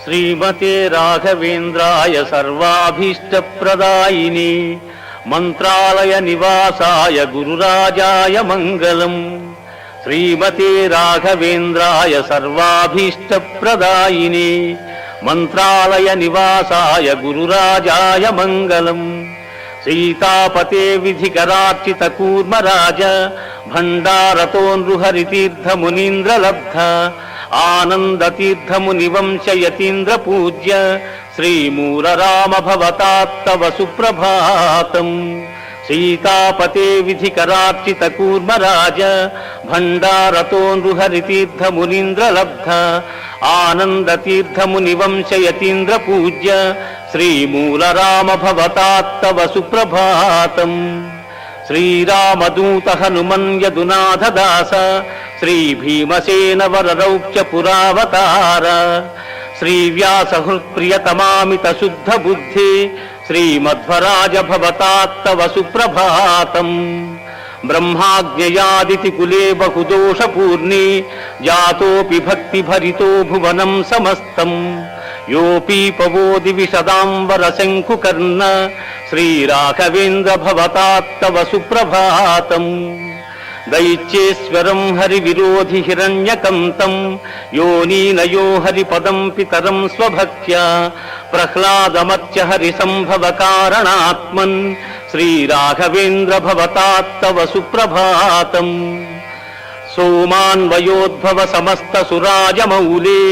శ్రీమతే రాఘవేంద్రాయ సర్వాభీష్టప్రదాయిని మంత్రాలయ నివాసాయ గురురాజాయ మంగళం. శ్రీమతే రాఘవేంద్రాయ సర్వాభీష్టప్రదాయిని మంత్రాలయ నివాసాయ గురురాజాయ మంగళం. సీతాపతే విధికరార్చిత కూర్మరాజ భండారతో నృహరితీర్థమునీంద్రలబ్ధ ఆనందతీర్థమునివంశయతీంద్ర పూజ్య శ్రీమూలరామ భవతాత్తవ సుప్రభాతం. సీతాపతే విధికరార్చిత కూర్మరాజ భండారతో నృహరితీర్థమునీంద్రలబ్ధ ఆనందతీర్థమునివంశయతీంద్ర పూజ్య శ్రీమూలరామ భవతాత్తవ సుప్రభాతం. శ్రీరామదూత హనుమన్యదునాథదాస శ్రీభీమసేన వరరౌక్య పురావతార శ్రీవ్యాసహృత్ప్రియతమామిత శుద్ధ బుద్ధి శ్రీమధ్వరాజ భవతాత్తవ సుప్రభాతం. బ్రహ్మాజ్ఞయాదితి కులే బహుదోషపూర్ణే జాతోపి భక్తిభరితో భువనం సమస్తం. యోపి పవోది విశదాంబర శంకుకర్ణ శ్రీరాఘవేంద్ర భవతాత్తవ సుప్రభాతం. దైత్యేశ్వరం హరివిరోధి హిరణ్యకంతం యోనీనయో హరిపదం పితరం స్వభక్త్యా ప్రహ్లాదమత్య హరిసంభవ కారణాత్మన్ శ్రీరాఘవేంద్ర భవతాత్తవ సుప్రభాతం. సోమాన్వయోద్భవ సమస్త సురాజమౌలే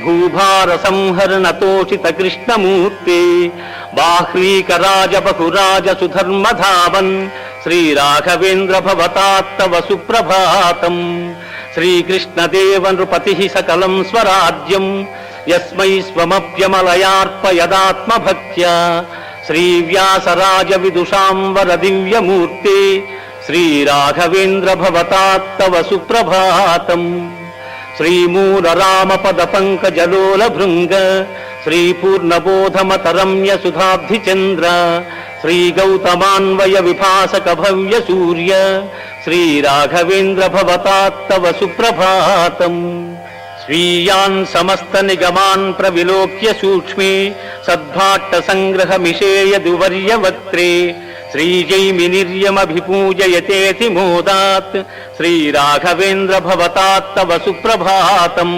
భూభార సంహరణ తోషిత కృష్ణమూర్తే బాహ్లీకరాజ బహురాజ సుధర్మధావన్ శ్రీరాఘవేంద్ర భవతాత్తవ సుప్రభాతం. శ్రీకృష్ణదేవ నృపతి సకలం స్వరాజ్యం యస్మై స్వమప్యమలయార్పయదాత్మభక్త్యా శ్రీవ్యాసరాజ విదుషాంబర దివ్యమూర్తే శ్రీరాఘవేంద్ర భవతాత్తవ సుప్రభాతం. శ్రీమూలరామపద పంకజలోల భృంగ శ్రీపూర్ణబోధమతరమ్య సుధాబ్ధిచంద్ర శ్రీగౌతమాన్వయ విభాసక భవ్య సూర్య శ్రీరాఘవేంద్ర భవతాత్తవ సుప్రభాతం. స్వీయాన్ సమస్త నిగమాన్ ప్రవిలోక్య సూక్ష్మే సద్భాట్ట సంగ్రహమిషేయ దువర్యవక్త్రే శ్రీజైమినిర్యమభిపూజయతేతి మోదాత్ శ్రీరాఘవేంద్ర భవతాత్తవ సుప్రభాతం.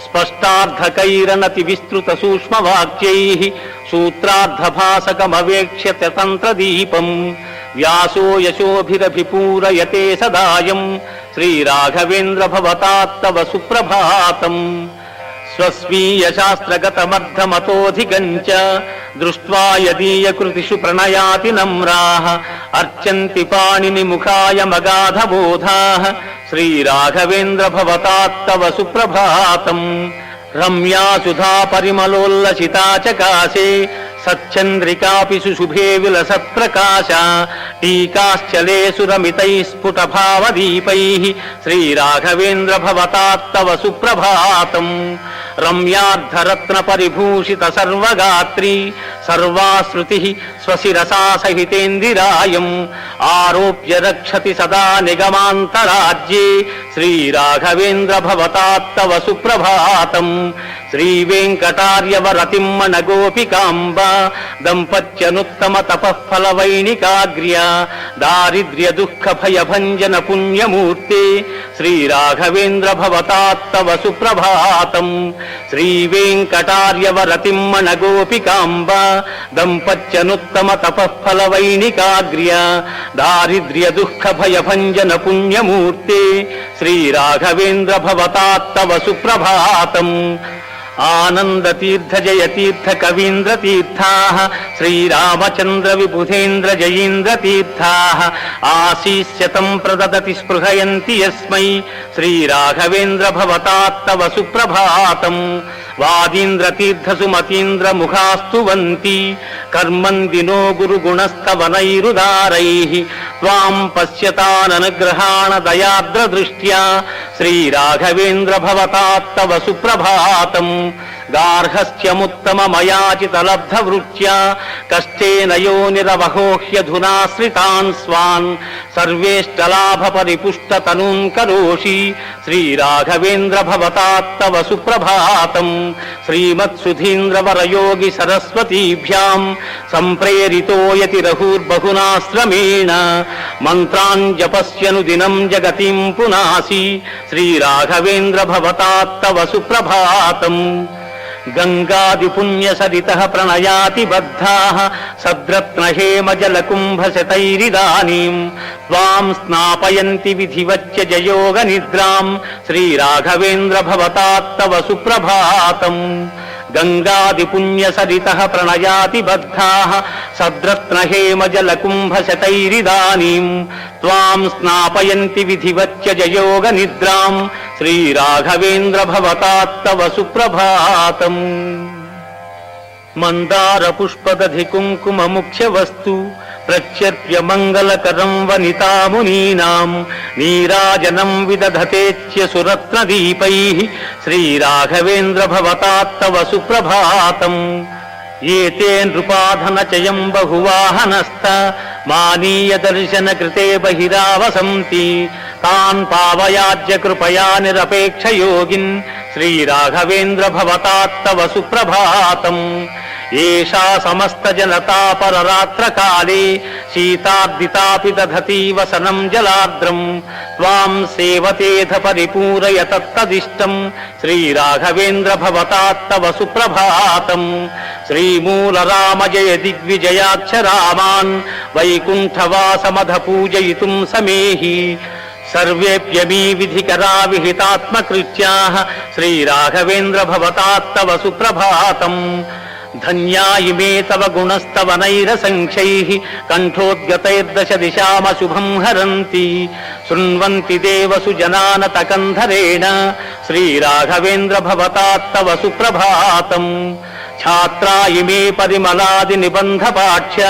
స్పష్టార్థకైరనతి విస్తృత సూక్ష్మవాక్యైః సూత్రార్థభాసకమవేక్ష్య తంత్రదీపం వ్యాసో యశోభిరభిపూరయతే సదాయం శ్రీరాఘవేంద్ర భవతాత్తవ సుప్రభాతం. స్వస్వీయశాస్త్రగతమర్థమతోధికంచ దృష్ట్వా యదీయకృతిషు ప్రణయాతి నమ్రాః అర్చంతి పాణినిముఖాయ మగాధబోధాః శ్రీరాఘవేంద్ర భవతాత్తవ సుప్రభాతం. రమ్యా సుధా పరిమళోల్లసితా చకాశే సచ్చంద్రికాపి సుశుభే విలసత్ప్రకాశ టీకాశ్చలే సురమితైః స్ఫుటభావదీపైః శ్రీరాఘవేంద్ర భవతాత్తవ సుప్రభాతం. రమ్యార్ధరత్న పరిభూషిత సర్వగాత్రీ సర్వాశ్రుతిః స్వశిరసా సహితేందిరాయం ఆరోప్య రక్షతి సదా నిగమాంతరాజ్యే శ్రీరాఘవేంద్ర భవతాత్తవ సుప్రభాతం. శ్రీవేంకటార్యవరతిమ్మన గోపికాంబ దంపత్యనుత్తమ తపఃఫలవైణికాగ్ర్య దారిద్ర్య దుఃఖ భయభంజన పుణ్యమూర్తే శ్రీరాఘవేంద్ర భవతాత్తవ సుప్రభాతం. శ్రీవేంకటార్యవరతిమ్మన గోపికాంబ దంపత్యనుత్తమ తపఃఫలవైణికాగ్ర్య దారిద్ర్య దుఃఖ భయభంజన పుణ్యమూర్తే శ్రీరాఘవేంద్ర భవతాత్తవ సుప్రభాతం. ఆనందతీర్థ జయతీర్థ కవీంద్రతీర్థాః శ్రీరామచంద్ర విబుధేంద్ర జయీంద్రతీర్థాః ఆశీస్యతం ప్రదదతి స్పృహయంతి యస్మై శ్రీరాఘవేంద్ర భవతాత్తవ సుప్రభాతం. వాదీంద్రతీర్థ సుమతీంద్ర ముఖాస్తువంతి కర్మందినో గురుగుణస్తవనైరుదారైః త్వాం పశ్యతాననుగ్రహాణ దయాద్ర దృష్ట్యా శ్రీరాఘవేంద్ర భవతాత్తవ సుప్రభాతం. గార్హస్థ్యముత్తమమయాచితలబ్ధవృత్యా కష్టేన యోనిరవహోహ్యధునాశ్రితాన్ స్వాన్ సర్వేష్టలాభ పరిపుష్టతనూన్ కరోషి శ్రీరాఘవేంద్ర భవతాత్తవ సుప్రభాతం శ్రీమత్సుధీంద్రవరయోగి సరస్వతీభ్యాం సంప్రేరితో యతిరహుర్బహునాశ్రమేణ మంత్రాన్ జపస్యను దినం జగతిం పునాసి శ్రీరాఘవేంద్ర భవతాత్తవ సుప్రభాతం గంగాది పుణ్యసరితః ప్రణయాతి బద్ధాః సద్రత్నహేమజలకుంభశతైరిదానీం త్వాం స్నాపయంతి విధివచ్య జయోగ నిద్రాం శ్రీరాఘవేంద్ర భవతాత్తవ సుప్రభాతం గంగాది పుణ్యసరితః ప్రణయాతి బద్ధాః సద్రత్నహేమజలకుంభశతైరిదానీం త్వాం స్నాపయంతి విధివచ్య జయోగ నిద్రాం శ్రీరాఘవేంద్ర భవతాత్తవ సుప్రభాతం మందార పుష్పదధి కుంకుమ ముఖ్య వస్తు ప్రత్యర్ప్య మంగళకరం వనితామునీనాం నీరాజనం విదధతేత్య సురత్నదీపైః శ్రీరాఘవేంద్ర భవతాత్తవ సుప్రభాతం ఏతే నృపాధనచయం బహువాహనస్థ మానీయ దర్శన కృతే బహిరావసంతి తాన్ పావయాజ్య కృపయా నిరపేక్ష యోగిన్ శ్రీరాఘవేంద్ర భవతాత్తవ సుప్రభాతం ఏషా సమస్త జనతా పరరాత్రకాలే శీతార్దితాపి దధతి వసనం జలార్ద్రం త్వాం సేవతేథ పరిపూరయ తత్తదిష్టం శ్రీరాఘవేంద్ర భవతాత్తవ సుప్రభాతం శ్రీమూల రామ జయ దిగ్విజయాక్షరామాన్ వైకుంఠవాసమధ పూజయితుం సమేహి సర్వేప్యమీ విధికరా విహితాత్మకృత్యాః శ్రీరాఘవేంద్ర భవతాత్తవ సుప్రభాతం ధన్యా ఇమే తవ గుణస్తవ నైరసంఖ్యైః కంఠోద్గతైర్దశ దిశామశుభం హరంతి శృణ్వంతి దేవసు జనానత కంధరేణ శ్రీరాఘవేంద్ర భవతాత్తవ సుప్రభాతం ఛాత్రా ఇమే పరిమళాది నిబంధ పాఠ్య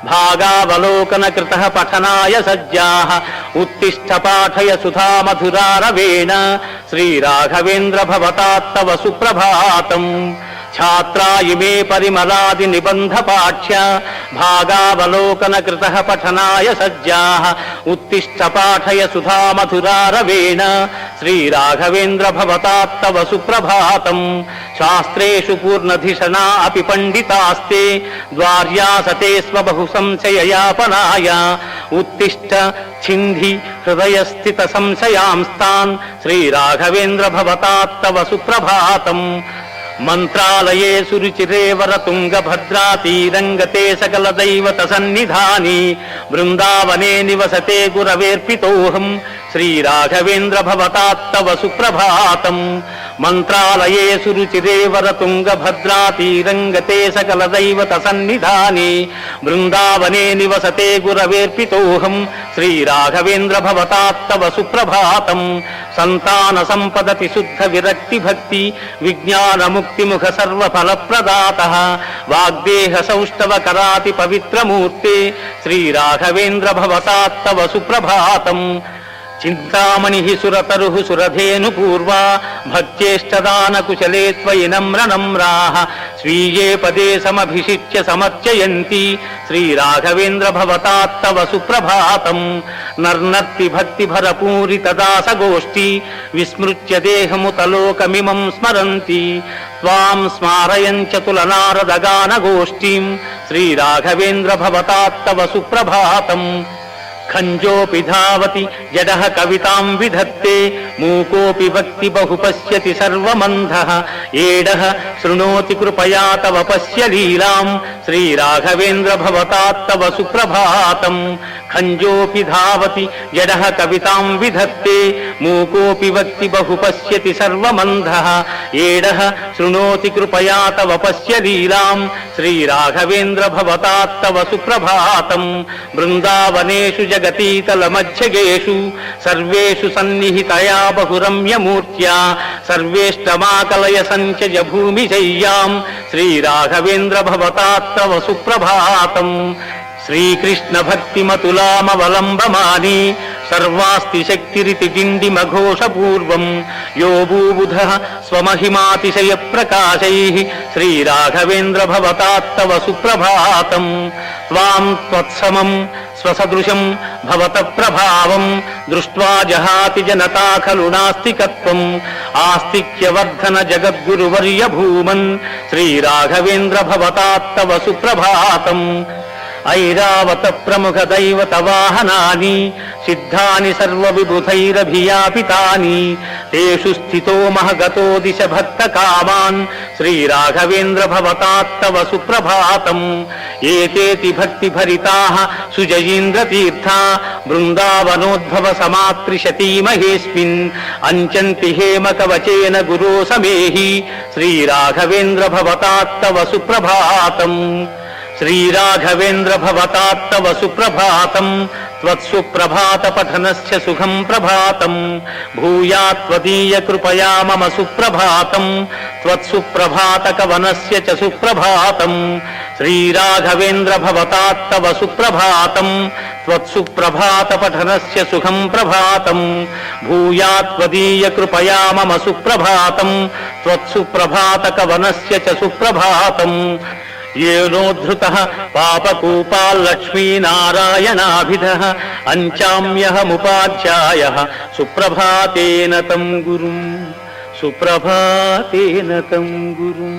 భాగావలోకన కృతః పఠనాయ సజ్జాః ఉత్తిష్ఠ పాఠయ సుధా మధురారవేణ శ్రీరాఘవేంద్ర భవతాత్తవ సుప్రభాతం ఛాత్రా ఇమే పరిమళాది నిబంధ పాఠ్య భాగావలోకన కృతః పఠనాయ సజ్జాః ఉత్తిష్ఠ పాఠయ సుధా మధురారవేణ శ్రీరాఘవేంద్ర భవతాత్తవ సుప్రభాతం శాస్త్రేషు పూర్ణధిషణా అపి పండితాస్తే ద్వార్యాసతే స్వ బహు సంశయయాపనాయ ఉత్తిష్ఠ ఛింధి హృదయస్థిత సంశయాంస్తాన్ శ్రీరాఘవేంద్ర భవతాత్తవ సుప్రభాతం మంత్రాలయే సురుచిరే వరతుంగభద్రాతీరంగతే సకల దైవత సన్నిధాని బృందావనే నివసతే గురవేర్పితోహం శ్రీరాఘవేంద్ర భవతాత్తవ సుప్రభాతం మంత్రాలయే సురుచిరే వరతుంగభద్రాతీరంగతే సకల దైవత సన్నిధాని బృందావనే నివసతే గురవేర్పితోహం శ్రీరాఘవేంద్ర భవతాత్తవ సుప్రభాతం సంతాన సంపదతి శుద్ధ విరక్తి భక్తి విజ్ఞాన ముక్తి ముఖ సర్వ ఫలప్రదాతః వాగ్దేహ సౌష్ఠవ కరాతి పవిత్రమూర్తే శ్రీరాఘవేంద్ర భవతాత్తవ సుప్రభాతం చింతామణి సురతరుః సురధేను పూర్వా భక్త్యేష్టదాన కుశలే త్వయి నమ్ర నమ్రాః స్వీయే పదే సమభిషిచ్య సమర్చయంతి శ్రీరాఘవేంద్ర భవతాత్తవ సుప్రభాతం నర్నత్తి భక్తి భరపూరిత దాసగోష్ఠి విస్మృత్య దేహముతలోకమిమం స్మరంతి త్వాం స్మారయంచ తులనారదగాన గోష్ఠీం శ్రీరాఘవేంద్ర భవతాత్తవ సుప్రభాతం ఖంజోపి ధావతి జడః కవితాం విధత్తే మూకోపి భక్తి బహు పశ్యతి సర్వమంధః ఏడః శృణోతి కృపయా తవ పశ్య లీలాం శ్రీరాఘవేంద్ర భవతాత్తవ సుప్రభాతం ఖంజోపి ధావతి జడః కవితాం విధత్తే మూకోపి భక్తి బహు పశ్యతి సర్వమంధః ఏడః శృణోతి కృపయా తవ పశ్య లీలాం శ్రీరాఘవేంద్ర భవతాత్తవ సుప్రభాతం బృందావనేషు జగతీతల మధ్యగేషు సర్వేషు సన్నిహితయా బహురమ్యమూర్త్యా సర్వేష్టమాకలయ సంచయ భూమిశయ్యాం శ్రీరాఘవేంద్ర భవతాత్తవ సుప్రభాతం శ్రీకృష్ణ భక్తిమతులామవలంబమాని సర్వాస్తి శక్తిరితి డిండిమఘోషపూర్వం యో భూబుధః స్వమహిమాతిశయ ప్రకాశైః శ్రీరాఘవేంద్ర భవతాత్తవ సుప్రభాతం త్వాం త్వత్సమం స్వసదృశం భవత ప్రభావం దృష్ట్వా జహాతి జనతా ఖలు నాస్తికత్వం ఆస్తిక్యవర్ధన జగద్గురువర్య భూమన్ శ్రీరాఘవేంద్ర భవతాత్తవ సుప్రభాతం ఐరావత ప్రముఖ దైవత వాహనాని సిద్ధాని సర్వ విబుధైరభియాపితాని తేషు స్థితో మహగతో దిశ భక్త కామాన్ శ్రీరాఘవేంద్ర భవతాత్తవ సుప్రభాతం ఏతేతి భక్తి భరితాః సుజయీంద్ర తీర్థా బృందావనోద్భవ సమాత్రిశతీ మహేస్మిన్ అంచంతి హేమ కవచేన గురో సమేహి శ్రీరాఘవేంద్ర భవతాత్తవ సుప్రభాతం శ్రీరాఘవేంద్ర భవతాత్తవ సుప్రభాతం త్వత్సుప్రభాత పఠనస్య సుఖం ప్రభాతం భూయాత్ త్వదీయ కృపయా మమ సుప్రభాతం త్వత్సుప్రభాత కవనస్య చ సుప్రభాతం శ్రీరాఘవేంద్ర భవతాత్తవ సుప్రభాతం త్వత్సుప్రభాత పఠనస్య సుఖం ప్రభాతం భూయాత్ త్వదీయ కృపయా మమ సుప్రభాతం త్వత్సుప్రభాత కవనస్య చ సుప్రభాతం ఏనోద్ధృతః పాపకూపాల్లక్ష్మీనారాయణాభిధః అంచామ్యహముపాధ్యాయః సుప్రభాతేన తం గురుం సుప్రభాతేన తం గురుం